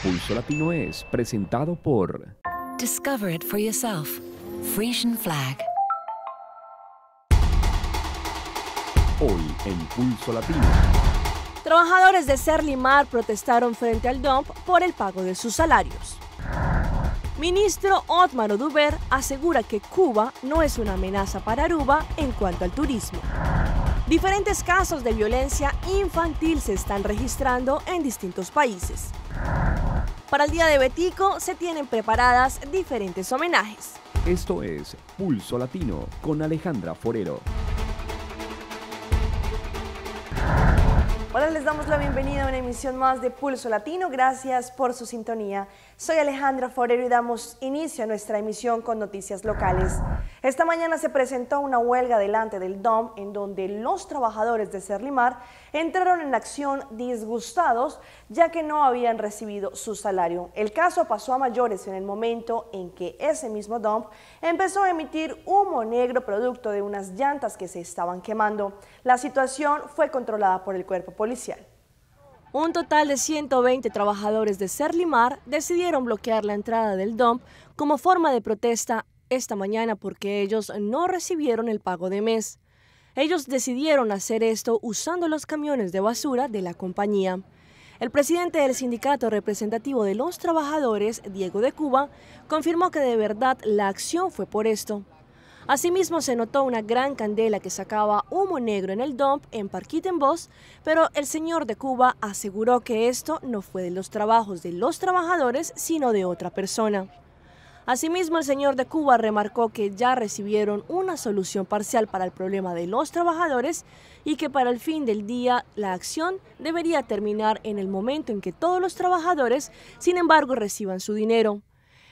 Pulso Latino es presentado por Discover it for yourself. Frisian Flag. Hoy en Pulso Latino. Trabajadores de Serlimar protestaron frente al dump por el pago de sus salarios. Ministro Otmar Oduber asegura que Cuba no es una amenaza para Aruba en cuanto al turismo. Diferentes casos de violencia infantil se están registrando en distintos países. Para el Día de Betico se tienen preparadas diferentes homenajes. Esto es Pulso Latino con Alejandra Forero. Hola, les damos la bienvenida a una emisión más de Pulso Latino. Gracias por su sintonía. Soy Alejandra Forero y damos inicio a nuestra emisión con noticias locales. Esta mañana se presentó una huelga delante del DOM en donde los trabajadores de Serlimar entraron en acción disgustados ya que no habían recibido su salario. El caso pasó a mayores en el momento en que ese mismo DOM empezó a emitir humo negro producto de unas llantas que se estaban quemando. La situación fue controlada por el cuerpo policial. Un total de 120 trabajadores de Serlimar decidieron bloquear la entrada del dump como forma de protesta esta mañana porque ellos no recibieron el pago de mes. Ellos decidieron hacer esto usando los camiones de basura de la compañía. El presidente del sindicato representativo de los trabajadores, Diego de Cuba, confirmó que de verdad la acción fue por esto. Asimismo, se notó una gran candela que sacaba humo negro en el dump en Parquítenbos, pero el señor de Cuba aseguró que esto no fue de los trabajos de los trabajadores, sino de otra persona. Asimismo, el señor de Cuba remarcó que ya recibieron una solución parcial para el problema de los trabajadores y que para el fin del día la acción debería terminar en el momento en que todos los trabajadores, sin embargo, reciban su dinero.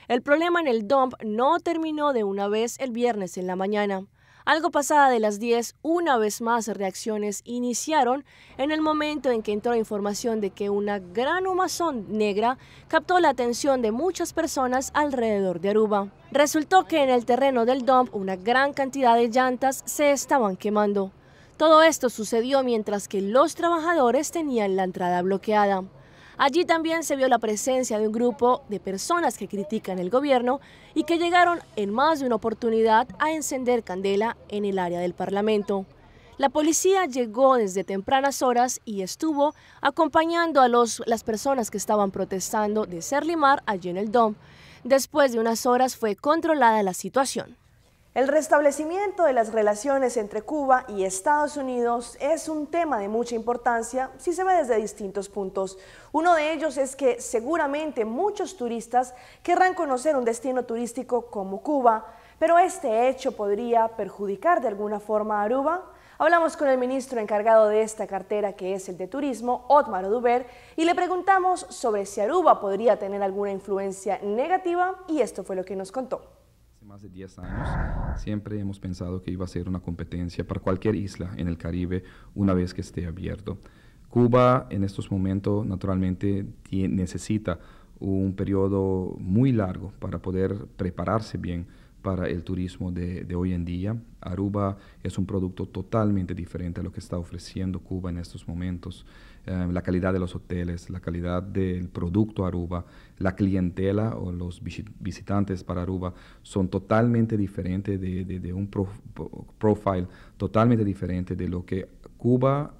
El problema en el dump no terminó de una vez el viernes en la mañana. Algo pasada de las 10, una vez más reacciones iniciaron en el momento en que entró información de que una gran humazón negra captó la atención de muchas personas alrededor de Aruba. Resultó que en el terreno del dump una gran cantidad de llantas se estaban quemando. Todo esto sucedió mientras que los trabajadores tenían la entrada bloqueada. Allí también se vio la presencia de un grupo de personas que critican el gobierno y que llegaron en más de una oportunidad a encender candela en el área del Parlamento. La policía llegó desde tempranas horas y estuvo acompañando a las personas que estaban protestando de Serlimar allí en el DOM. Después de unas horas fue controlada la situación. El restablecimiento de las relaciones entre Cuba y Estados Unidos es un tema de mucha importancia si se ve desde distintos puntos. Uno de ellos es que seguramente muchos turistas querrán conocer un destino turístico como Cuba, pero este hecho podría perjudicar de alguna forma a Aruba. Hablamos con el ministro encargado de esta cartera, que es el de Turismo, Otmar Oduber, y le preguntamos sobre si Aruba podría tener alguna influencia negativa, y esto fue lo que nos contó. Más de 10 años siempre hemos pensado que iba a ser una competencia para cualquier isla en el Caribe una vez que esté abierto. Cuba en estos momentos naturalmente necesita un periodo muy largo para poder prepararse bien para el turismo de hoy en día. Aruba es un producto totalmente diferente a lo que está ofreciendo Cuba en estos momentos. La calidad de los hoteles, la calidad del producto Aruba, la clientela o los visitantes para Aruba son totalmente diferentes de un profile totalmente diferente de lo que Cuba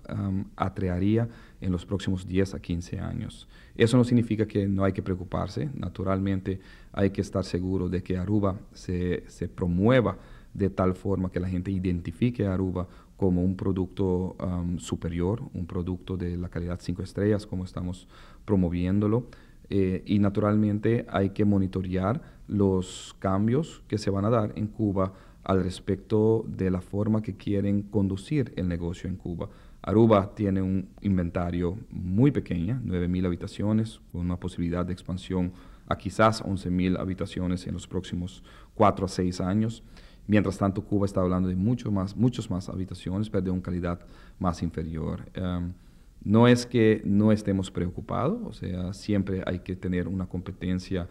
atraería en los próximos 10 a 15 años. Eso no significa que no hay que preocuparse. Naturalmente hay que estar seguro de que Aruba se promueva de tal forma que la gente identifique a Aruba como un producto superior, un producto de la calidad 5 estrellas, como estamos promoviéndolo. Y naturalmente hay que monitorear los cambios que se van a dar en Cuba al respecto de la forma que quieren conducir el negocio en Cuba. Aruba tiene un inventario muy pequeño, 9,000 habitaciones, con una posibilidad de expansión a quizás 11,000 habitaciones en los próximos 4 a 6 años. Mientras tanto, Cuba está hablando de muchos más habitaciones, pero de una calidad más inferior. No es que no estemos preocupados, o sea, siempre hay que tener una competencia,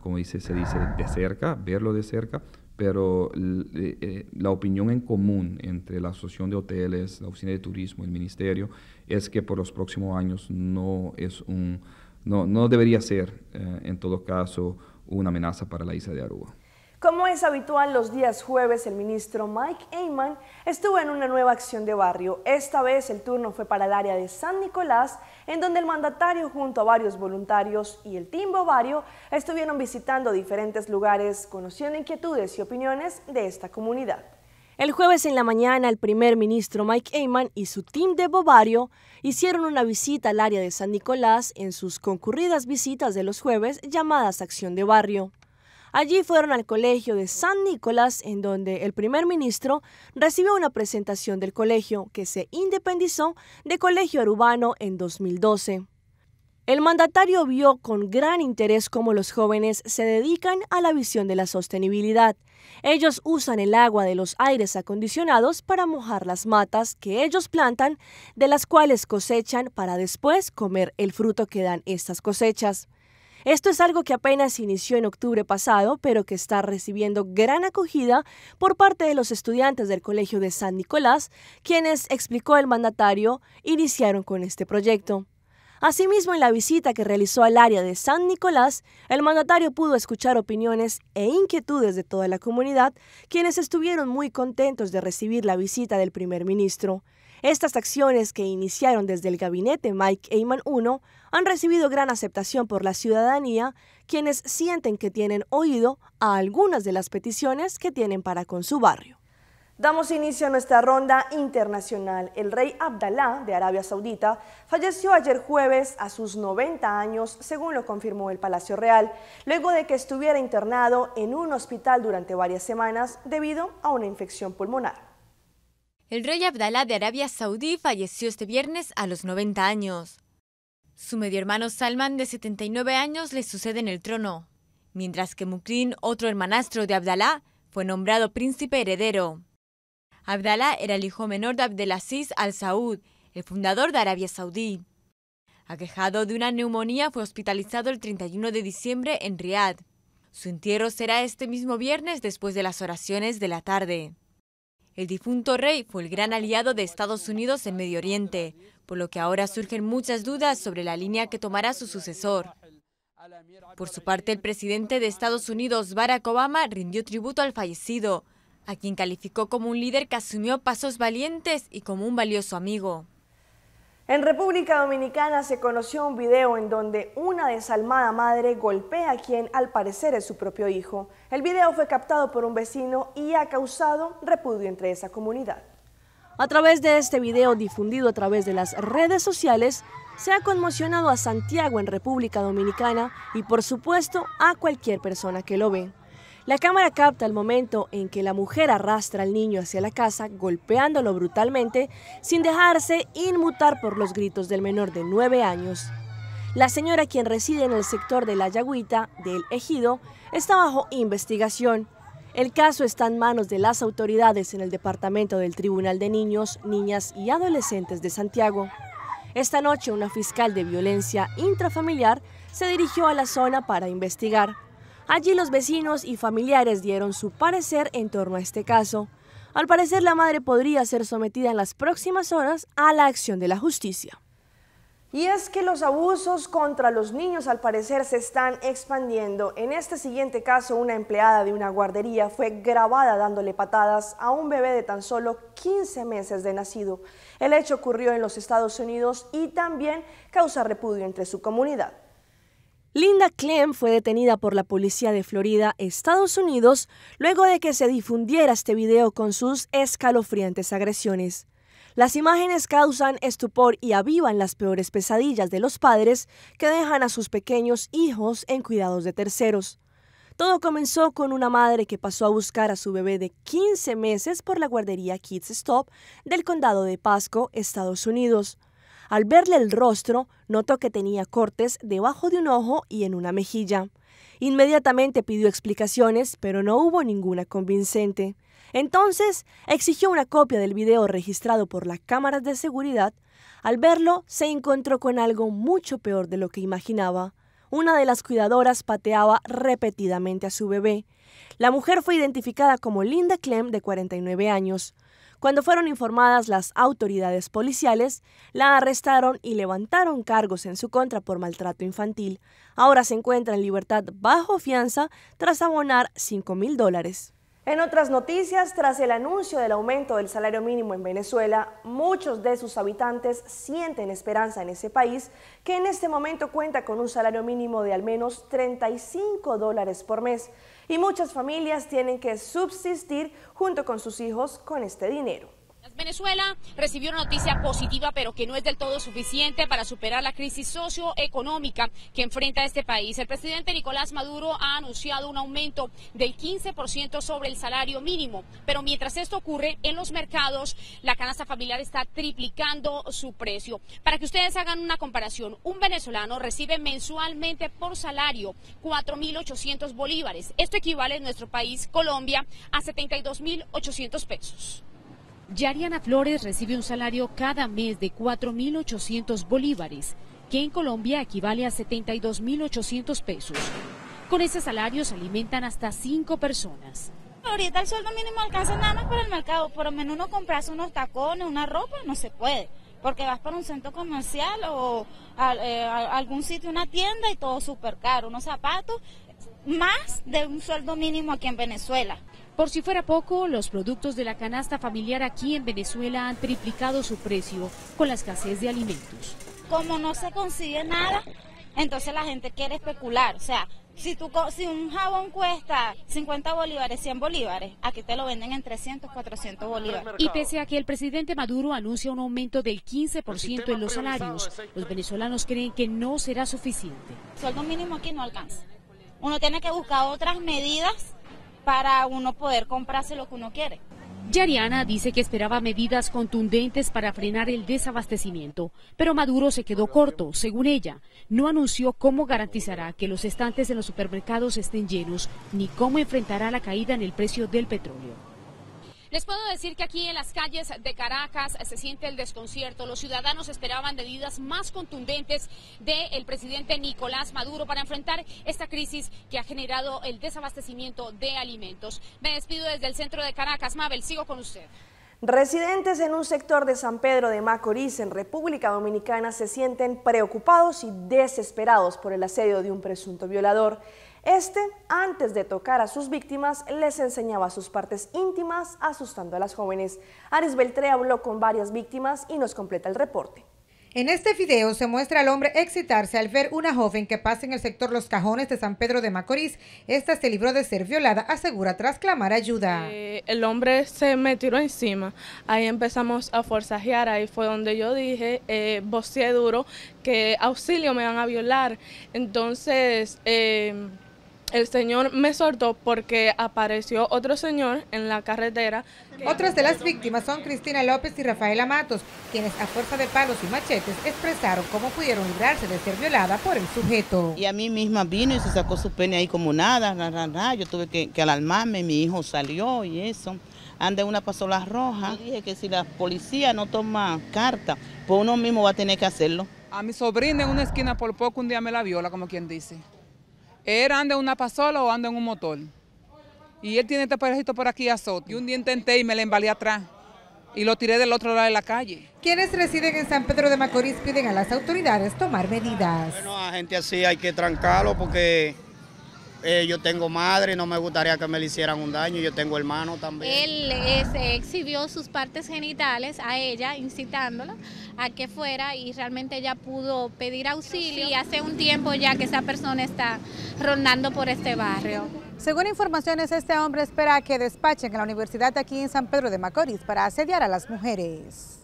como se dice, de cerca, verlo de cerca, pero la opinión en común entre la Asociación de Hoteles, la Oficina de Turismo y el Ministerio es que por los próximos años no es un no debería ser, en todo caso, una amenaza para la isla de Aruba. Como es habitual los días jueves, el ministro Mike Eyman estuvo en una nueva acción de barrio. Esta vez el turno fue para el área de San Nicolás, en donde el mandatario junto a varios voluntarios y el Team Bovario estuvieron visitando diferentes lugares, conociendo inquietudes y opiniones de esta comunidad. El jueves en la mañana, el primer ministro Mike Eyman y su team de Bovario hicieron una visita al área de San Nicolás en sus concurridas visitas de los jueves llamadas Acción de Barrio. Allí fueron al colegio de San Nicolás, en donde el primer ministro recibió una presentación del colegio, que se independizó de Colegio Arubano en 2012. El mandatario vio con gran interés cómo los jóvenes se dedican a la visión de la sostenibilidad. Ellos usan el agua de los aires acondicionados para mojar las matas que ellos plantan, de las cuales cosechan para después comer el fruto que dan estas cosechas. Esto es algo que apenas inició en octubre pasado, pero que está recibiendo gran acogida por parte de los estudiantes del Colegio de San Nicolás, quienes, explicó el mandatario, iniciaron con este proyecto. Asimismo, en la visita que realizó al área de San Nicolás, el mandatario pudo escuchar opiniones e inquietudes de toda la comunidad, quienes estuvieron muy contentos de recibir la visita del primer ministro. Estas acciones, que iniciaron desde el gabinete Mike Eyman I, han recibido gran aceptación por la ciudadanía, quienes sienten que tienen oído a algunas de las peticiones que tienen para con su barrio. Damos inicio a nuestra ronda internacional. El rey Abdalá de Arabia Saudita falleció ayer jueves a sus 90 años, según lo confirmó el Palacio Real, luego de que estuviera internado en un hospital durante varias semanas debido a una infección pulmonar. El rey Abdalá de Arabia Saudí falleció este viernes a los 90 años. Su medio hermano Salman, de 79 años, le sucede en el trono, mientras que Mukrin, otro hermanastro de Abdalá, fue nombrado príncipe heredero. Abdalá era el hijo menor de Abdelaziz Al Saud, el fundador de Arabia Saudí. Aquejado de una neumonía, fue hospitalizado el 31 de diciembre en Riad. Su entierro será este mismo viernes después de las oraciones de la tarde. El difunto rey fue el gran aliado de Estados Unidos en Medio Oriente, por lo que ahora surgen muchas dudas sobre la línea que tomará su sucesor. Por su parte, el presidente de Estados Unidos, Barack Obama, rindió tributo al fallecido, a quien calificó como un líder que asumió pasos valientes y como un valioso amigo. En República Dominicana se conoció un video en donde una desalmada madre golpea a quien al parecer es su propio hijo. El video fue captado por un vecino y ha causado repudio entre esa comunidad. A través de este video difundido a través de las redes sociales, se ha conmocionado a Santiago en República Dominicana y por supuesto a cualquier persona que lo ve. La cámara capta el momento en que la mujer arrastra al niño hacia la casa, golpeándolo brutalmente, sin dejarse inmutar por los gritos del menor de 9 años. La señora, quien reside en el sector de La Yagüita del Ejido, está bajo investigación. El caso está en manos de las autoridades en el departamento del Tribunal de Niños, Niñas y Adolescentes de Santiago. Esta noche, una fiscal de violencia intrafamiliar se dirigió a la zona para investigar. Allí los vecinos y familiares dieron su parecer en torno a este caso. Al parecer, la madre podría ser sometida en las próximas horas a la acción de la justicia. Y es que los abusos contra los niños al parecer se están expandiendo. En este siguiente caso, una empleada de una guardería fue grabada dándole patadas a un bebé de tan solo 15 meses de nacido. El hecho ocurrió en los Estados Unidos y también causa repudio entre su comunidad. Linda Clem fue detenida por la policía de Florida, Estados Unidos, luego de que se difundiera este video con sus escalofriantes agresiones. Las imágenes causan estupor y avivan las peores pesadillas de los padres que dejan a sus pequeños hijos en cuidados de terceros. Todo comenzó con una madre que pasó a buscar a su bebé de 15 meses por la guardería Kids Stop del condado de Pasco, Estados Unidos. Al verle el rostro, notó que tenía cortes debajo de un ojo y en una mejilla. Inmediatamente pidió explicaciones, pero no hubo ninguna convincente. Entonces, exigió una copia del video registrado por las cámaras de seguridad. Al verlo, se encontró con algo mucho peor de lo que imaginaba. Una de las cuidadoras pateaba repetidamente a su bebé. La mujer fue identificada como Linda Clem, de 49 años. Cuando fueron informadas las autoridades policiales, la arrestaron y levantaron cargos en su contra por maltrato infantil. Ahora se encuentra en libertad bajo fianza tras abonar $5.000. En otras noticias, tras el anuncio del aumento del salario mínimo en Venezuela, muchos de sus habitantes sienten esperanza en ese país, que en este momento cuenta con un salario mínimo de al menos $35 por mes, y muchas familias tienen que subsistir junto con sus hijos con este dinero. Venezuela recibió una noticia positiva, pero que no es del todo suficiente para superar la crisis socioeconómica que enfrenta este país. El presidente Nicolás Maduro ha anunciado un aumento del 15% sobre el salario mínimo, pero mientras esto ocurre en los mercados, la canasta familiar está triplicando su precio. Para que ustedes hagan una comparación, un venezolano recibe mensualmente por salario 4.800 bolívares. Esto equivale en nuestro país, Colombia, a 72.800 pesos. Yariana Flores recibe un salario cada mes de 4.800 bolívares, que en Colombia equivale a 72.800 pesos. Con ese salario se alimentan hasta 5 personas. Ahorita el sueldo mínimo alcanza nada más para el mercado, por lo menos uno comprarse unos tacones, una ropa, no se puede, porque vas para un centro comercial o a algún sitio, una tienda y todo súper caro, unos zapatos, más de un sueldo mínimo aquí en Venezuela. Por si fuera poco, los productos de la canasta familiar aquí en Venezuela han triplicado su precio con la escasez de alimentos. Como no se consigue nada, entonces la gente quiere especular. O sea, si un jabón cuesta 50 bolívares, 100 bolívares, aquí te lo venden en 300, 400 bolívares. Y pese a que el presidente Maduro anuncia un aumento del 15% en los salarios, los venezolanos creen que no será suficiente. El sueldo mínimo aquí no alcanza. Uno tiene que buscar otras medidas para uno poder comprarse lo que uno quiere. Yariana dice que esperaba medidas contundentes para frenar el desabastecimiento, pero Maduro se quedó corto, según ella. No anunció cómo garantizará que los estantes en los supermercados estén llenos, ni cómo enfrentará la caída en el precio del petróleo. Les puedo decir que aquí en las calles de Caracas se siente el desconcierto. Los ciudadanos esperaban medidas más contundentes del presidente Nicolás Maduro para enfrentar esta crisis que ha generado el desabastecimiento de alimentos. Me despido desde el centro de Caracas. Mabel, sigo con usted. Residentes en un sector de San Pedro de Macorís, en República Dominicana, se sienten preocupados y desesperados por el asedio de un presunto violador. Antes de tocar a sus víctimas, les enseñaba sus partes íntimas, asustando a las jóvenes. Aris Beltré habló con varias víctimas y nos completa el reporte. En este video se muestra al hombre excitarse al ver una joven que pasa en el sector Los Cajones de San Pedro de Macorís. Esta se libró de ser violada, asegura, tras clamar ayuda. El hombre se me tiró encima, ahí empezamos a forcejear, ahí fue donde yo dije, voceé duro, que auxilio, me van a violar. Entonces el señor me soltó porque apareció otro señor en la carretera. Otras de las víctimas son Cristina López y Rafaela Matos, quienes a fuerza de palos y machetes expresaron cómo pudieron librarse de ser violada por el sujeto. Y a mí misma vino y se sacó su pene ahí como nada, yo tuve que alarmarme, mi hijo salió y eso. Ande una pasola roja. Y dije que si la policía no toma carta, pues uno mismo va a tener que hacerlo. A mi sobrina en una esquina por poco un día me la viola, como quien dice. Él anda en una pasola o anda en un motor. Y él tiene este parejito por aquí azote. Y un día intenté y me le embalé atrás. Y lo tiré del otro lado de la calle. Quienes residen en San Pedro de Macorís piden a las autoridades tomar medidas. Bueno, a gente así hay que trancarlo porque yo tengo madre y no me gustaría que me le hicieran un daño. Yo tengo hermano también. Él exhibió sus partes genitales a ella, incitándola a que fuera, y realmente ella pudo pedir auxilio. Y hace un tiempo ya que esa persona está rondando por este barrio. Según informaciones, este hombre espera que despachen en la universidad aquí en San Pedro de Macorís para asediar a las mujeres.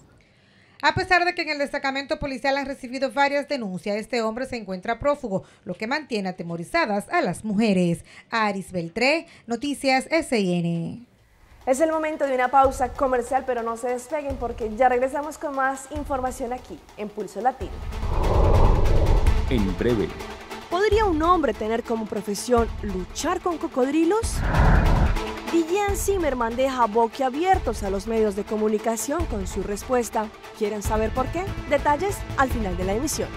A pesar de que en el destacamento policial han recibido varias denuncias, este hombre se encuentra prófugo, lo que mantiene atemorizadas a las mujeres. Aris Beltré, Noticias SIN. Es el momento de una pausa comercial, pero no se despeguen porque ya regresamos con más información aquí en Pulso Latino. En breve. ¿Podría un hombre tener como profesión luchar con cocodrilos? DJ Zimmerman deja boquiabiertos a los medios de comunicación con su respuesta. ¿Quieren saber por qué? Detalles al final de la emisión.